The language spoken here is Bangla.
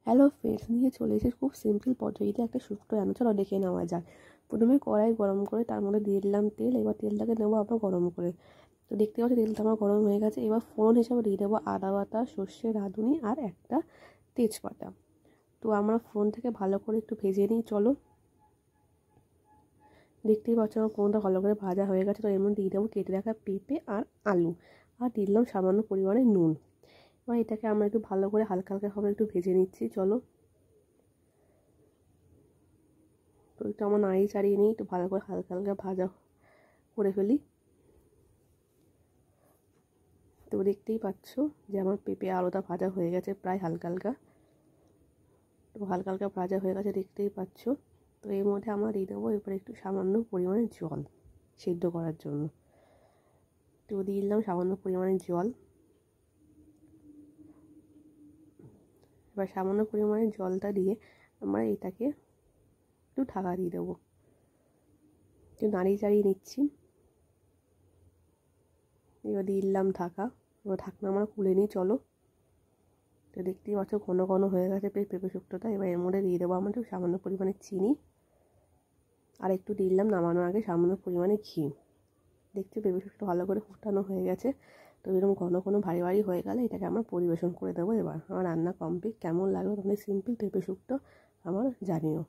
হ্যালো ফ্রেন্ডস, নিয়ে চলে এসেছি খুব সিম্পল পদ্ধতিতে একটা শুক্তো রান্না। চলো দেখে নেওয়া যাক। প্রথমে কড়াই গরম করে তার মধ্যে দিয়ে দিলাম তেল। এবার তেলটাকে নেবো আবার গরম করে। তো দেখতে পাচ্ছি তেলটা আমার গরম হয়ে গেছে। এবার ফোড়ন হিসাবে দিয়ে দেবো আদা বাটা, সর্ষে, রাঁধুনি আর একটা তেজপাতা। তো আমরা ফোড়ন থেকে ভালো করে একটু ভেজে নিই। চলো, দেখতেই পাচ্ছ আমার ফোড়নটা ভালো করে ভাজা হয়ে গেছে। তো এর মধ্যে দিয়ে দেবো কেটে রাখা পেঁপে আর আলু, আর দিয়ে দিলাম সামান্য পরিমাণে নুন। এবার এটাকে আমরা একটু ভালো করে হালকা হালকা ভাবে একটু ভেজে নিচ্ছি। চলো, তো একটু আমার নাড়িয়ে চাড়িয়ে নিই, একটু ভালো করে হালকা হালকা ভাজা করে ফেলি। তো দেখতেই পাচ্ছ যে আমার পেঁপে আলুটা ভাজা হয়ে গেছে প্রায় হালকা হালকা। তো হালকা হালকা ভাজা হয়ে গেছে দেখতেই পাচ্ছ। তো এর মধ্যে আমরা দিয়ে দেবো এরপরে একটু সামান্য পরিমাণে জল সিদ্ধ করার জন্য। তো দিয়ে দিলাম সামান্য পরিমাণে জল। এবার সামান্য পরিমাণে জলটা দিয়ে আমরা এটাকে একটু ঢাকা দিয়ে দেবো। একটু নাড়িয়ে চাড়িয়ে নিচ্ছি। এবার দিয়ে দিলাম ঢাকা। এবার ঢাকনা আমরা খুলে নিই। চলো, তো দেখতেই পাচ্ছ ঘন ঘন হয়ে গেছে পেঁপে শুক্তোটা। এবার এর মধ্যে দিয়ে দেবো আমরা একটু সামান্য পরিমাণে চিনি, আর একটু দিয়ে দিলাম নামানোর আগে সামান্য পরিমাণে ঘি। দেখছি পেঁপে শুক্তো ভালো করে ফুটানো হয়ে গেছে। তো এরকম ঘন ঘন ভারী ভারী হয়ে গেলে এটাকে আমরা পরিবেশন করে দেবো। এবার আমার রান্না কমপ্লিট। কেমন লাগলো তোমাদের সিম্পল পেঁপে শুক্তো আমার জানিও।